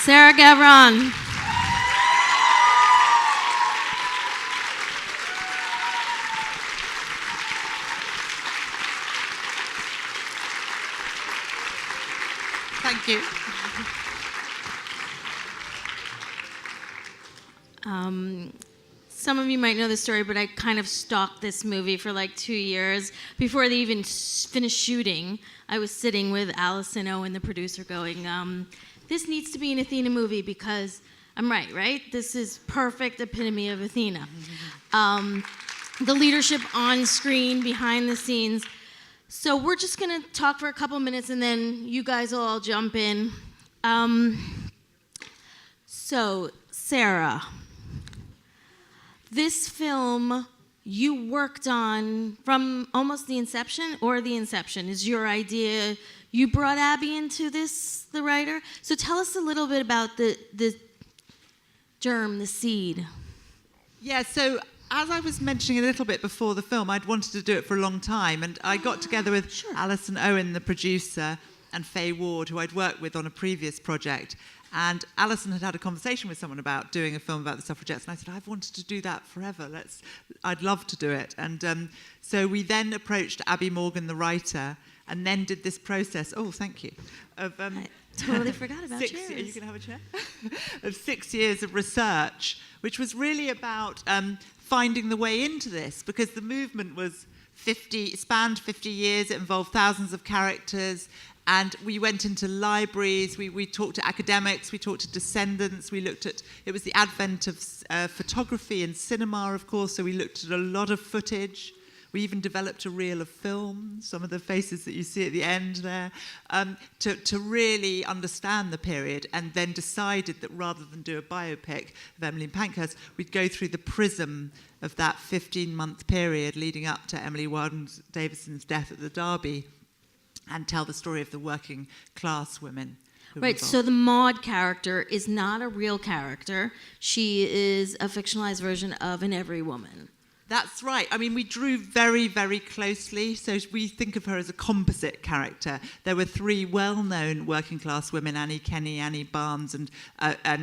Sarah Gavron. Thank you. Some of you might know the story, but I kind of stalked this movie for like 2 years. Before they even finished shooting, I was sitting with Allison Owen, the producer, going, this needs to be an Athena movie because I'm right? This is perfect epitome of Athena. The leadership on screen, behind the scenes. So we're just going to talk for a couple minutes and then you guys will all jump in. So, Sarah, this film you worked on from almost the inception, or the inception is your idea. You brought Abby into this, the writer. So tell us a little bit about the germ, the seed. Yeah, so as I was mentioning a little bit before the film, I'd wanted to do it for a long time, and I got together with Alison Owen, the producer, and Faye Ward, who I'd worked with on a previous project. And Alison had a conversation with someone about doing a film about the suffragettes, and I said, I've wanted to do that forever. I'd love to do it. And so we then approached Abby Morgan, the writer, and then did this process. Oh, thank you. I totally forgot about chairs. You can have a chair. Of 6 years of research, which was really about finding the way into this, because the movement was spanned 50 years. It involved thousands of characters. And we went into libraries, we talked to academics, we talked to descendants, it was the advent of photography and cinema, of course, so we looked at a lot of footage. We even developed a reel of film, some of the faces that you see at the end there, to really understand the period, and then decided that rather than do a biopic of Emmeline Pankhurst, we'd go through the prism of that 15-month period leading up to Emily Wilde-Davison's death at the Derby, and tell the story of the working class women. Right, so the Maud character is not a real character. She is a fictionalized version of an every woman. That's right. I mean, we drew very, very closely. So we think of her as a composite character. There were 3 well-known working class women, Annie Kenney, Annie Barnes, and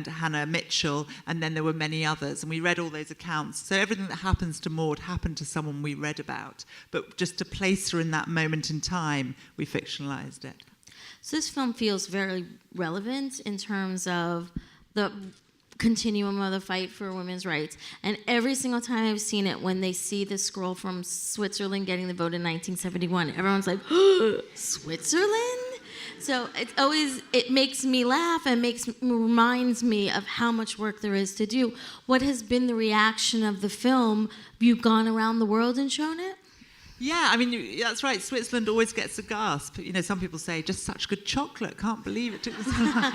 Hannah Mitchell, and then there were many others. And we read all those accounts. So everything that happens to Maud happened to someone we read about. But just to place her in that moment in time, we fictionalized it. So this film feels very relevant in terms of the continuum of the fight for women's rights. And every single time I've seen it, when they see the scroll from Switzerland getting the vote in 1971, everyone's like, Switzerland? So it makes me laugh and reminds me of how much work there is to do. What has been the reaction of the film? Have you gone around the world and shown it? Yeah, I mean, that's right. Switzerland always gets a gasp. You know, some people say, just such good chocolate, can't believe it took this long.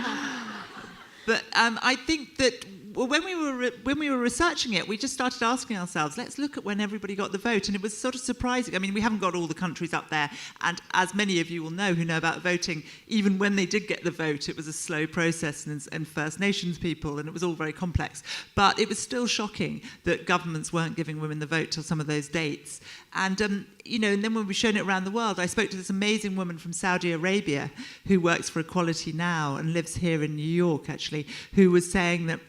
But I think that when we were researching it, we just started asking ourselves, let's look at when everybody got the vote. And it was sort of surprising. I mean, we haven't got all the countries up there. And as many of you will know who know about voting, even when they did get the vote, it was a slow process and First Nations people, and it was all very complex. But it was still shocking that governments weren't giving women the vote till some of those dates. And, you know, and then when we've shown it around the world, I spoke to this amazing woman from Saudi Arabia who works for Equality Now and lives here in New York, actually, who was saying that,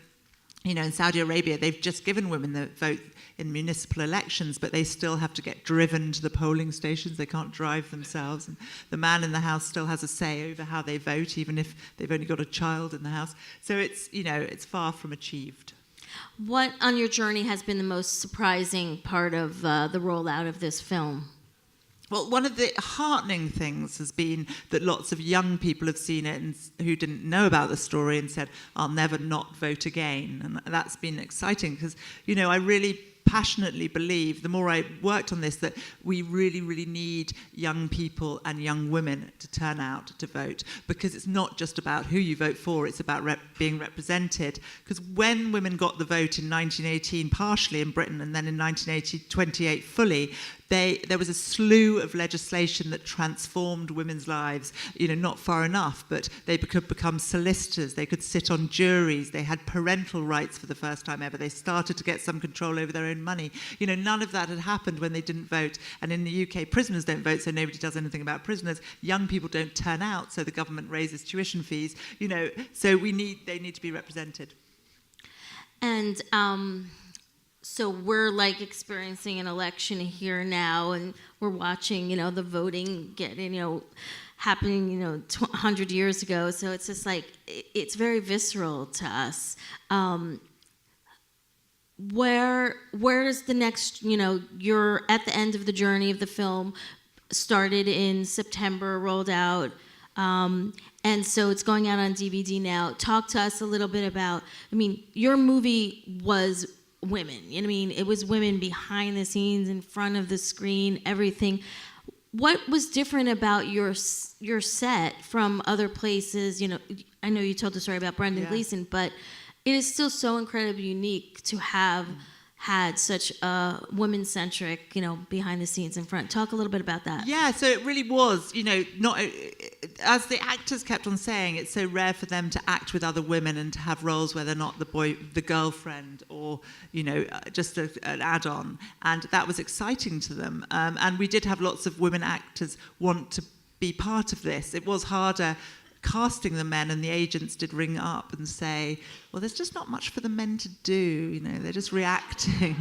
you know, in Saudi Arabia, they've just given women the vote in municipal elections, but they still have to get driven to the polling stations. They can't drive themselves. And the man in the house still has a say over how they vote, even if they've only got a child in the house. So it's, you know, it's far from achieved. What on your journey has been the most surprising part of the rollout of this film? Well, one of the heartening things has been that lots of young people have seen it and who didn't know about the story and said, I'll never not vote again. And that's been exciting because, you know, I really passionately believe, the more I worked on this, that we really, really need young people and young women to turn out to vote, because it's not just about who you vote for, it's about being represented. Because when women got the vote in 1918, partially in Britain, and then in 1928 fully, there was a slew of legislation that transformed women's lives, not far enough, but they could become solicitors, they could sit on juries, they had parental rights for the first time ever, they started to get some control over their own money. None of that had happened when they didn't vote. And in the UK, prisoners don't vote, so nobody does anything about prisoners. Young people don't turn out, so the government raises tuition fees. So they need to be represented. And so we're like experiencing an election here now, and we're watching, the voting happening, 100 years ago. So it's just like, it's very visceral to us. Where does the next, you're at the end of the journey of the film, started in September, rolled out, and so it's going out on DVD now. Talk to us a little bit about, your movie was women. It was women behind the scenes, in front of the screen, everything. What was different about your set from other places? I know you told the story about Brendan Gleeson, but it is still so incredibly unique to have had such a women-centric, behind the scenes in front. Talk a little bit about that. Yeah, so it really was, not as the actors kept on saying, it's so rare for them to act with other women and to have roles where they're not the girlfriend, or just an add-on, and that was exciting to them. And we did have lots of women actors want to be part of this. It was harder casting the men, and the agents did ring up and say, well, there's just not much for the men to do, they're just reacting.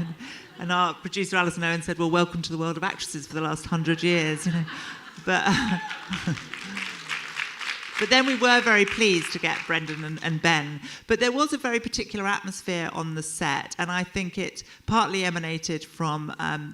And our producer Alison Owen said, well, welcome to the world of actresses for the last 100 years, But But then we were very pleased to get Brendan and Ben. But there was a very particular atmosphere on the set, and I think it partly emanated from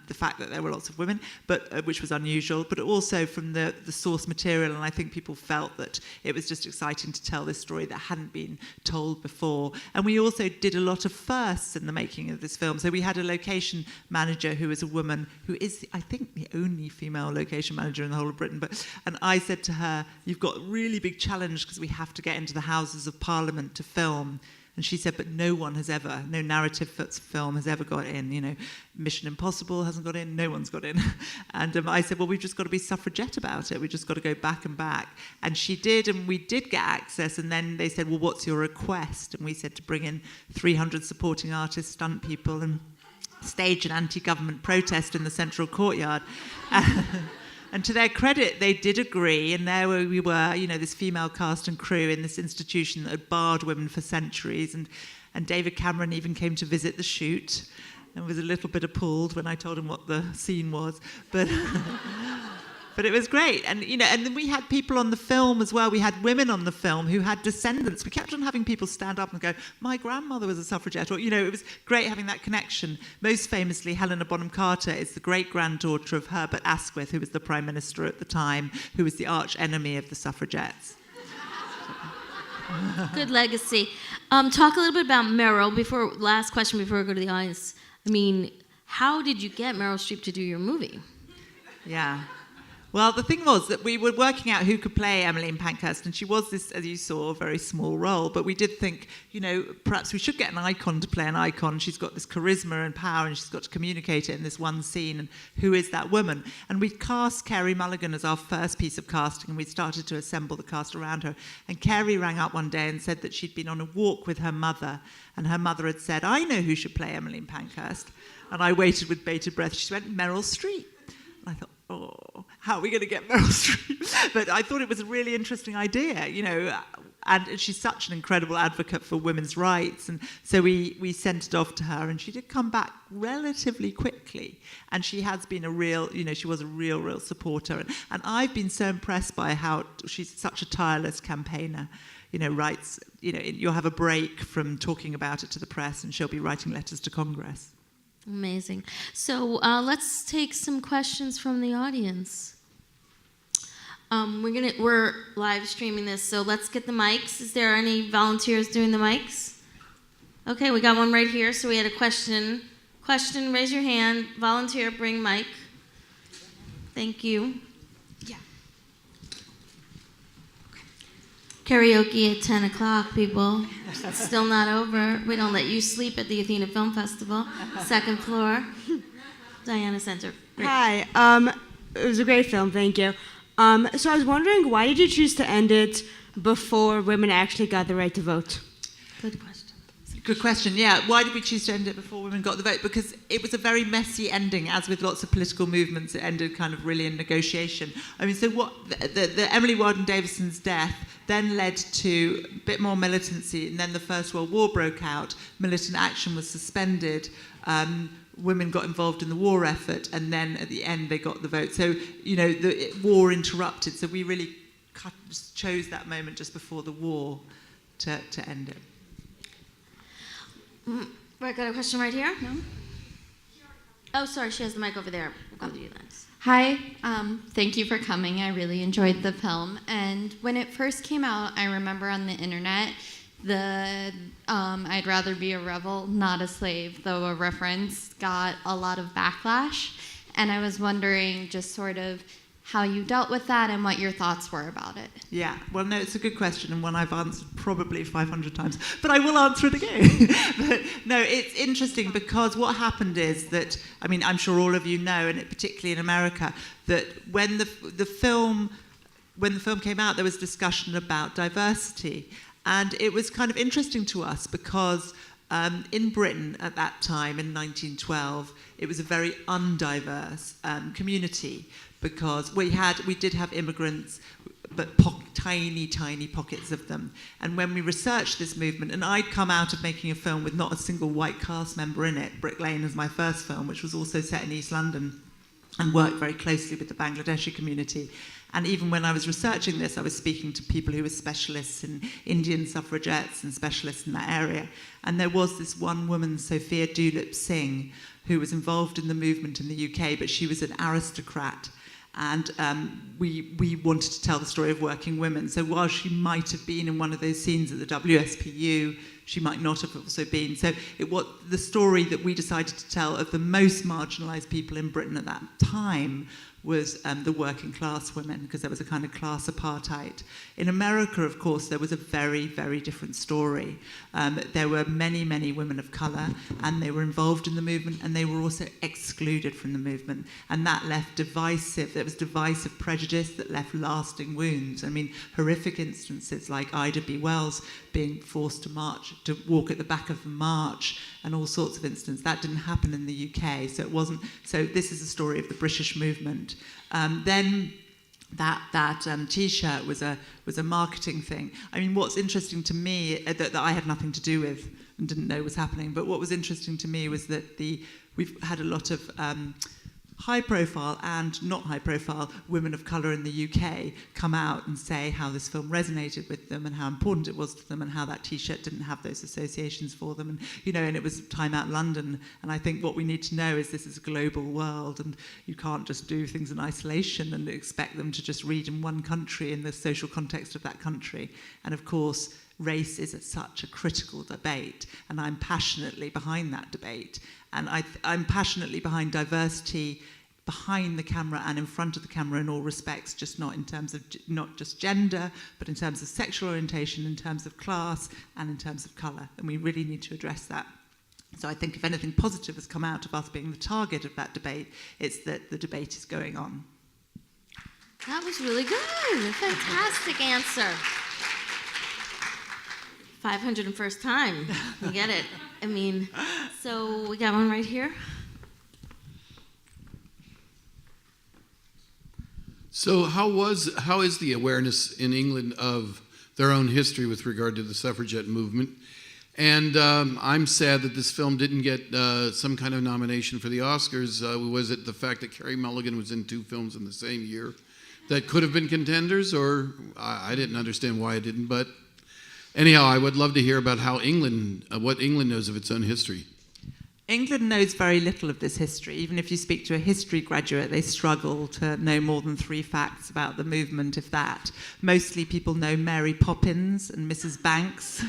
the fact that there were lots of women, but which was unusual, but also from the source material, and I think people felt that it was just exciting to tell this story that hadn't been told before. And we also did a lot of firsts in the making of this film. So we had a location manager who is a woman, who is, I think, the only female location manager in the whole of Britain. And I said to her, you've got a really big challenge because we have to get into the Houses of Parliament to film. And she said, but no narrative film has ever got in. Mission Impossible hasn't got in, no one's got in. And I said, well, we've just got to be suffragette about it. We've just got to go back and back. And she did, and we did get access. And then they said, well, what's your request? And we said to bring in 300 supporting artists, stunt people, and stage an anti-government protest in the central courtyard. And to their credit, they did agree, and there we were, this female cast and crew in this institution that had barred women for centuries. And David Cameron even came to visit the shoot and was a little bit appalled when I told him what the scene was. But but it was great. And and then we had people on the film as well. We had women on the film who had descendants. We kept on having people stand up and go, my grandmother was a suffragette. Or, it was great having that connection. Most famously, Helena Bonham Carter is the great-granddaughter of Herbert Asquith, who was the Prime Minister at the time, who was the arch enemy of the suffragettes. Good legacy. Talk a little bit about Meryl. Last question before we go to the audience. How did you get Meryl Streep to do your movie? Yeah. Well, the thing was that we were working out who could play Emmeline Pankhurst, and she was this, as you saw, a very small role. But we did think, perhaps we should get an icon to play an icon. She's got this charisma and power, and she's got to communicate it in this one scene. And who is that woman? And we cast Carey Mulligan as our first piece of casting, and we started to assemble the cast around her. And Carey rang up one day and said that she'd been on a walk with her mother, and her mother had said, I know who should play Emmeline Pankhurst. And I waited with bated breath. She went, Meryl Streep. And I thought, oh, how are we going to get Meryl Streep? But I thought it was a really interesting idea, and she's such an incredible advocate for women's rights. And so we sent it off to her, and she did come back relatively quickly. And she has been she was a real supporter. And I've been so impressed by how she's such a tireless campaigner. Writes, you'll have a break from talking about it to the press, and she'll be writing letters to Congress. Amazing. So let's take some questions from the audience. We're live streaming this, so let's get the mics. Is there any volunteers doing the mics? Okay, we got one right here. So we had a question. Question, raise your hand. Volunteer, bring mic. Thank you. Yeah. Karaoke at 10 o'clock, people. It's still not over. We don't let you sleep at the Athena Film Festival. Second floor. Diana Center. Great. Hi. It was a great film, thank you. So I was wondering, why did you choose to end it before women actually got the right to vote? Good question. Good question, yeah. Why did we choose to end it before women got the vote? Because it was a very messy ending, as with lots of political movements, it ended kind of really in negotiation. I mean, so what the Emily Warden Davison's death then led to a bit more militancy, and then the First World War broke out, militant action was suspended, women got involved in the war effort, and then at the end they got the vote. So, you know, the war interrupted, so we really chose that moment just before the war to end it. Right, got a question right here? No? Oh, sorry, she has the mic over there. We'll go to you next. Hi, thank you for coming. I really enjoyed the film. And when it first came out, I remember on the internet, the I'd rather be a rebel, not a slave, though a reference got a lot of backlash. And I was wondering just sort of how you dealt with that and what your thoughts were about it. Yeah, well, no, it's a good question and one I've answered probably 500 times, but I will answer it again. But no, it's interesting because what happened is that, I mean, I'm sure all of you know, and particularly in America, that when the film came out, there was discussion about diversity, and it was kind of interesting to us because in Britain at that time, in 1912, it was a very undiverse community, because we did have immigrants, but tiny pockets of them. And when we researched this movement, and I'd come out of making a film with not a single white cast member in it, Brick Lane is my first film, which was also set in East London, and worked very closely with the Bangladeshi community. And even when I was researching this, I was speaking to people who were specialists in Indian suffragettes and specialists in that area. And there was this one woman, Sophia Dulip Singh, who was involved in the movement in the UK, but she was an aristocrat. And we wanted to tell the story of working women. So while she might have been in one of those scenes at the WSPU, she might not have also been. So the story that we decided to tell of the most marginalised people in Britain at that time was the working class women, because there was a kind of class apartheid. In America, of course, there was a very, very different story. There were many, many women of colour, and they were involved in the movement, and they were also excluded from the movement. And that left there was divisive prejudice that left lasting wounds. I mean, horrific instances like Ida B. Wells being forced to walk at the back of the march, and all sorts of instances. That didn't happen in the UK, so this is a story of the British movement. Then that T-shirt was a marketing thing. I mean, what's interesting to me, that I had nothing to do with and didn't know was happening, but what was interesting to me was that we've had a lot of high-profile and not high-profile women of colour in the UK come out and say how this film resonated with them and how important it was to them and how that T-shirt didn't have those associations for them. And, and it was Time Out London. And I think what we need to know is this is a global world, and you can't just do things in isolation and expect them to just read in one country in the social context of that country. And, of course, race is such a critical debate, and I'm passionately behind that debate. And I'm passionately behind diversity behind the camera and in front of the camera in all respects, just not in terms of not just gender, but in terms of sexual orientation, in terms of class, and in terms of colour. And we really need to address that. So I think if anything positive has come out of us being the target of that debate, it's that the debate is going on. That was really good. Fantastic answer. 501st time. You get it. I mean, so we got one right here. So how is the awareness in England of their own history with regard to the suffragette movement? And I'm sad that this film didn't get some kind of nomination for the Oscars. Was it the fact that Carey Mulligan was in 2 films in the same year that could have been contenders? Or I didn't understand why it didn't, but anyhow, I would love to hear about how what England knows of its own history. England knows very little of this history. Even if you speak to a history graduate, they struggle to know more than 3 facts about the movement, if that. Mostly people know Mary Poppins and Mrs. Banks.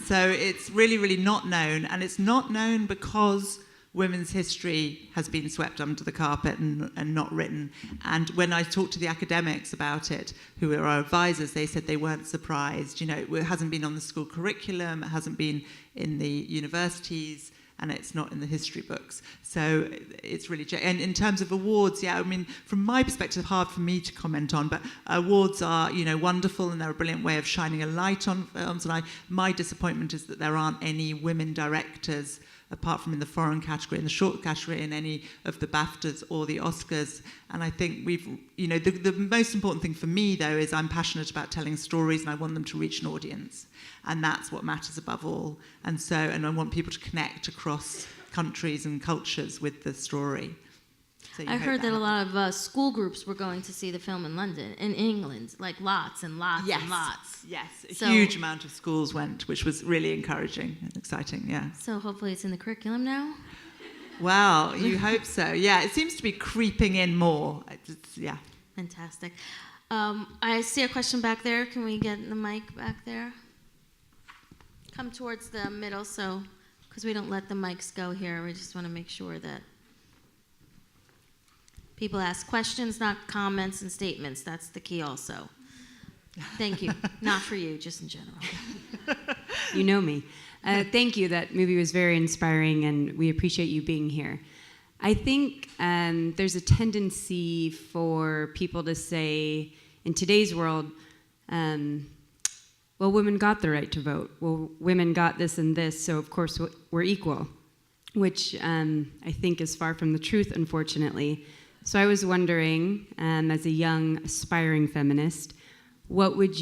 So it's really, really not known. And it's not known because women's history has been swept under the carpet and not written. And when I talked to the academics about it, who are our advisors, they said they weren't surprised. It hasn't been on the school curriculum, it hasn't been in the universities. and it's not in the history books. So it's really, and in terms of awards, yeah, I mean, from my perspective, hard for me to comment on, but awards are, wonderful, and they're a brilliant way of shining a light on films. And my disappointment is that there aren't any women directors, apart from in the foreign category, in the short category, in any of the BAFTAs or the Oscars. And I think the most important thing for me, though, is I'm passionate about telling stories, and I want them to reach an audience. And that's what matters above all. And I want people to connect across countries and cultures with the story. So I heard that a lot of school groups were going to see the film in London, in England, like lots and lots and lots. Yes, a huge amount of schools went, which was really encouraging and exciting, yeah. So hopefully it's in the curriculum now? Well, you hope so. Yeah, it seems to be creeping in more. Yeah. Fantastic. I see a question back there. Can we get the mic back there? Come towards the middle, because we don't let the mics go here. We just want to make sure that people ask questions, not comments and statements. That's the key also. Thank you. Not for you, just in general. You know me. Thank you. That movie was very inspiring, and we appreciate you being here. I think there's a tendency for people to say, in today's world, well, women got the right to vote. Well, women got this and this, so of course we're equal, which I think is far from the truth, unfortunately. So I was wondering, as a young, aspiring feminist, what is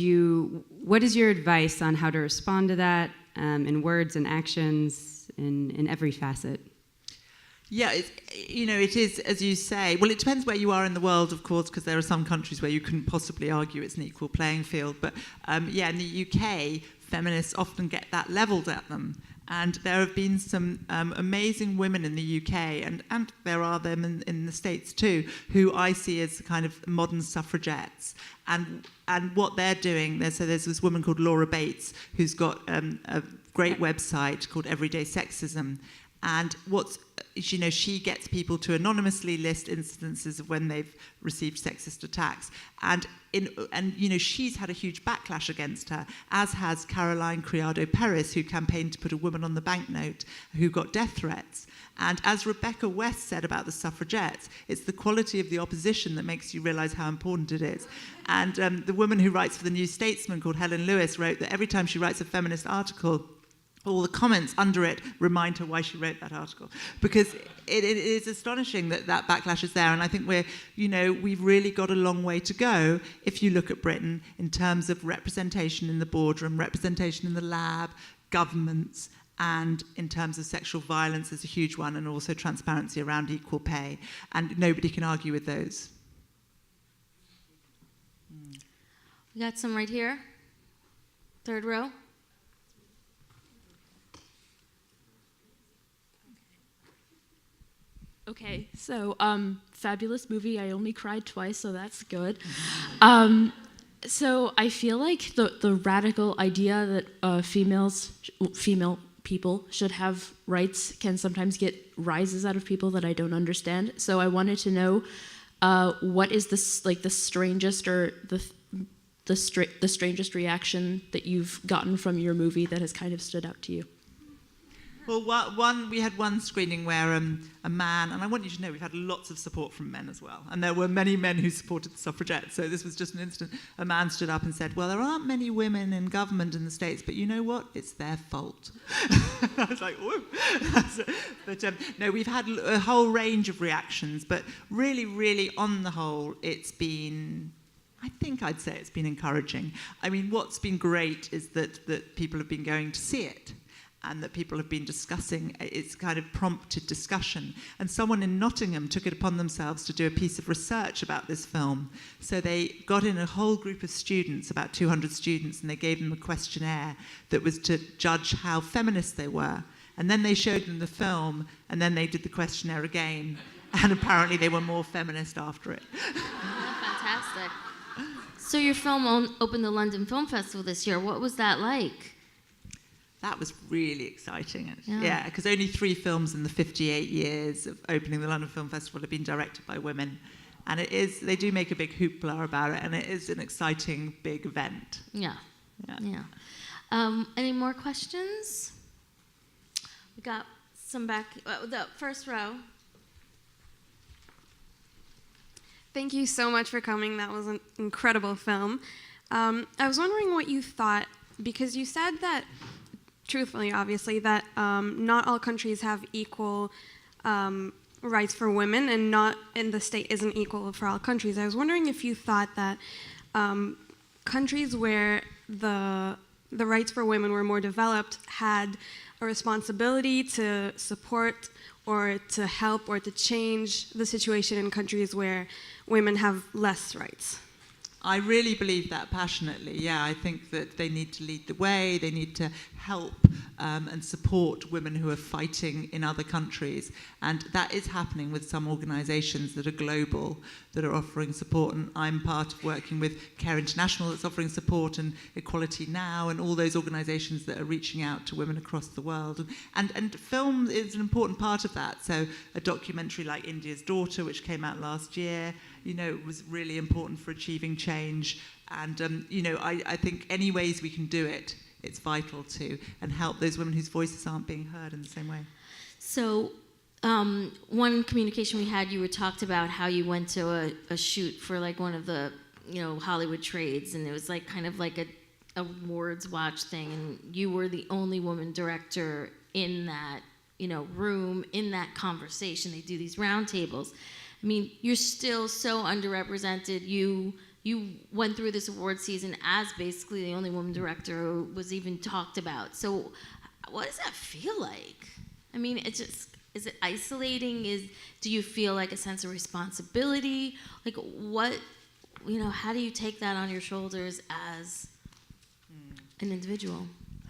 your advice on how to respond to that in words and actions in every facet? Yeah, it is, as you say, well, it depends where you are in the world, of course, because there are some countries where you couldn't possibly argue it's an equal playing field. But in the UK, feminists often get that levelled at them. And there have been some amazing women in the UK, and there are them in the States too, who I see as kind of modern suffragettes. And what they're doing, there's this woman called Laura Bates, who's got a great website called Everyday Sexism. And she gets people to anonymously list instances of when they've received sexist attacks. And she's had a huge backlash against her, as has Caroline Criado Perez, who campaigned to put a woman on the banknote, who got death threats. And as Rebecca West said about the suffragettes, it's the quality of the opposition that makes you realise how important it is. And the woman who writes for the New Statesman, called Helen Lewis, wrote that every time she writes a feminist article, all the comments under it remind her why she wrote that article, because it is astonishing that backlash is there. And I think we've really got a long way to go if you look at Britain in terms of representation in the boardroom, representation in the lab, governments, and in terms of sexual violence is a huge one, and also transparency around equal pay. And nobody can argue with those. We got some right here. Third row. Okay, so fabulous movie. I only cried twice, so that's good. So I feel like the radical idea that female people should have rights can sometimes get rises out of people that I don't understand. So I wanted to know what is the strangest or the strangest reaction that you've gotten from your movie that has kind of stood out to you. Well, we had one screening where a man, and I want you to know we've had lots of support from men as well, and there were many men who supported the suffragettes, so this was just an instant. A man stood up and said, well, there aren't many women in government in the States, but you know what? It's their fault. I was like, whoa. But no, we've had a whole range of reactions, but really, really, on the whole, it's been... I think I'd say it's been encouraging. I mean, what's been great is that people have been going to see it, and that people have been discussing. It's kind of prompted discussion. And someone in Nottingham took it upon themselves to do a piece of research about this film. So they got in a whole group of students, about 200 students, and they gave them a questionnaire that was to judge how feminist they were. And then they showed them the film, and then they did the questionnaire again. And apparently they were more feminist after it. Fantastic. So your film opened the London Film Festival this year. What was that like? That was really exciting. Yeah, because only 3 films in the 58 years of opening the London Film Festival have been directed by women. And they do make a big hoopla about it, and it is an exciting, big event. Yeah. Any more questions? We got some back, the first row. Thank you so much for coming. That was an incredible film. I was wondering what you thought, because you said that, truthfully, obviously, that not all countries have equal rights for women, and the state isn't equal for all countries. I was wondering if you thought that countries where the rights for women were more developed had a responsibility to support or to help or to change the situation in countries where women have less rights. I really believe that passionately. Yeah, I think that they need to lead the way. They need to help and support women who are fighting in other countries. And that is happening with some organisations that are global, that are offering support. And I'm part of working with Care International that's offering support, and Equality Now, and all those organisations that are reaching out to women across the world. And film is an important part of that. So a documentary like India's Daughter, which came out last year, was really important for achieving change. And, I think any ways we can do it, it's vital to, and help those women whose voices aren't being heard in the same way. So one communication we had, you were talked about how you went to a shoot for like one of the, Hollywood trades, and it was like kind of like a awards watch thing, and you were the only woman director in that, room, in that conversation. They do these round tables. I mean, you're still so underrepresented. You went through this award season as basically the only woman director who was even talked about. So what does that feel like? I mean, is it isolating? Do you feel like a sense of responsibility? Like what, how do you take that on your shoulders as an individual?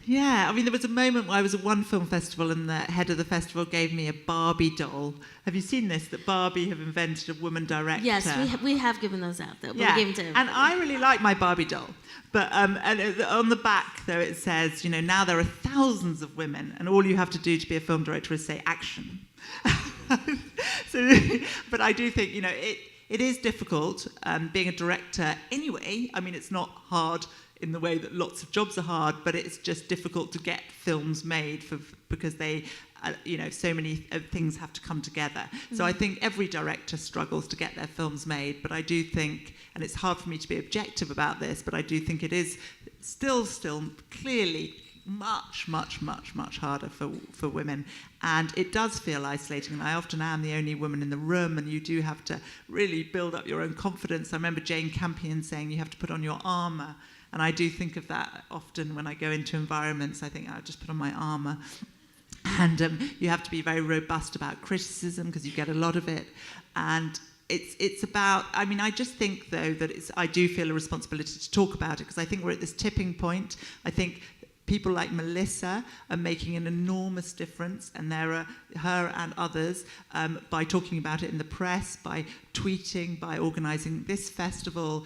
Yeah, I mean, there was a moment where I was at one film festival and the head of the festival gave me a Barbie doll. Have you seen this? That Barbie have invented a woman director. Yes, we have given those out, though. But yeah, we gave them to and I really like my Barbie doll. But and on the back, though, it says, now there are thousands of women, and all you have to do to be a film director is say action. But I do think, it is difficult being a director anyway. I mean, it's not hard in the way that lots of jobs are hard, but it's just difficult to get films made because they, so many things have to come together. Mm-hmm. So I think every director struggles to get their films made, but I do think, and it's hard for me to be objective about this, but I do think it is still clearly much, much, much, much harder for women. And it does feel isolating. And I often am the only woman in the room, and you do have to really build up your own confidence. I remember Jane Campion saying you have to put on your armour. And I do think of that often when I go into environments. I think I'll just put on my armour. And you have to be very robust about criticism because you get a lot of it. And it's about, I just think, though, that I do feel a responsibility to talk about it because I think we're at this tipping point. I think people like Melissa are making an enormous difference, and there are her and others by talking about it in the press, by tweeting, by organising this festival.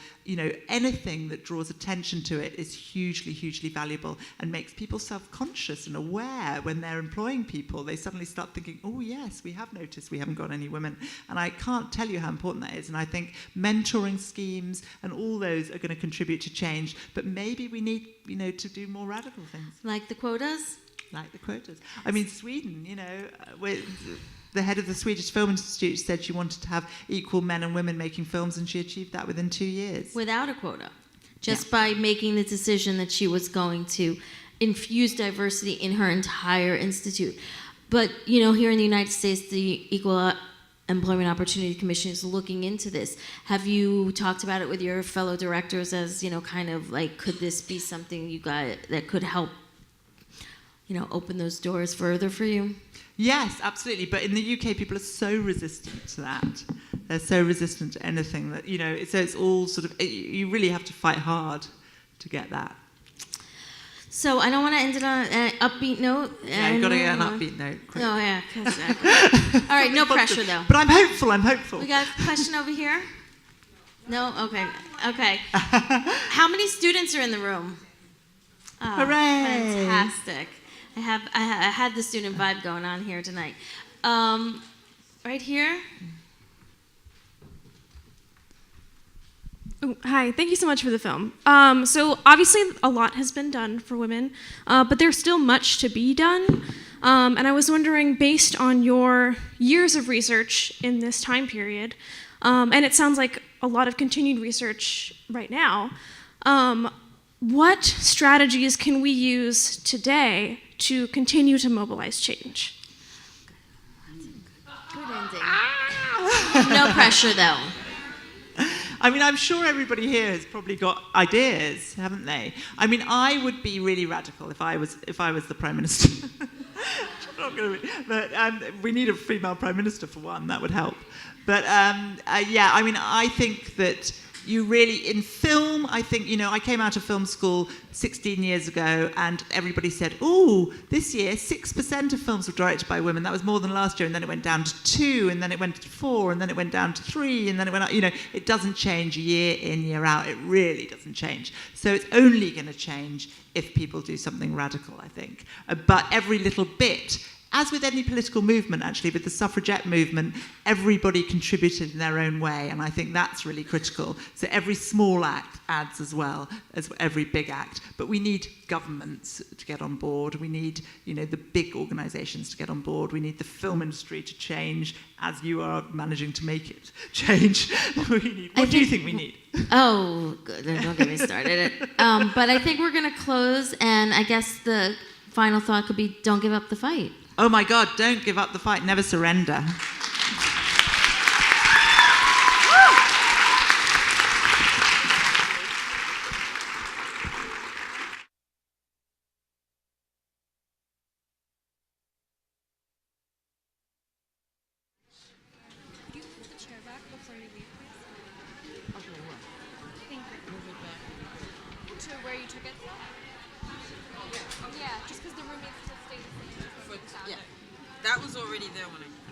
Anything that draws attention to it is hugely, hugely valuable and makes people self-conscious and aware when they're employing people. They suddenly start thinking, oh yes, we have noticed we haven't got any women. And I can't tell you how important that is. And I think mentoring schemes and all those are going to contribute to change. But maybe we need, to do more radical things. Like the quotas? Like the quotas. I mean, Sweden, the head of the Swedish Film Institute said she wanted to have equal men and women making films, and she achieved that within 2 years. Without a quota. Just by making the decision that she was going to infuse diversity in her entire institute. But, here in the United States, the Equal Employment Opportunity Commission is looking into this. Have you talked about it with your fellow directors as, kind of like, could this be something you got that could help, open those doors further for you? Yes, absolutely. But in the UK, people are so resistant to that. They're so resistant to anything that, so it's all sort of, you really have to fight hard to get that. So I don't want to end it on an upbeat note. Yeah, you've got to get an upbeat note. Quick. Oh, yeah. All right, no pressure, though. But I'm hopeful. We got a question over here? No? Okay. How many students are in the room? Oh, hooray! Fantastic. I had the student vibe going on here tonight. Right here. Oh, hi, thank you so much for the film. So obviously a lot has been done for women, but there's still much to be done. And I was wondering, based on your years of research in this time period, and it sounds like a lot of continued research right now, what strategies can we use today to continue to mobilize change? Good ending. No pressure, though. I mean, I'm sure everybody here has probably got ideas, haven't they? I mean, I would be really radical if I was the Prime Minister. Not gonna be, but we need a female Prime Minister for one. That would help. But yeah, I mean, I think that you really, in film, I think, you know, I came out of film school 16 years ago and everybody said, ooh, this year 6% of films were directed by women. That was more than last year. And then it went down to 2, and then it went to 4, and then it went down to 3, and then it went up. You know, it doesn't change year in, year out. It really doesn't change. So it's only going to change if people do something radical, I think. But every little bit, as with any political movement, actually, with the suffragette movement, everybody contributed in their own way, and I think that's really critical. So every small act adds as well as every big act. But we need governments to get on board. We need, you know, the big organisations to get on board. We need the film industry to change, as you are managing to make it change. What do you think we need? Oh, good. Don't get me started. But I think we're going to close, and I guess the final thought could be, don't give up the fight. Oh my God, don't give up the fight, never surrender. That was already there when I...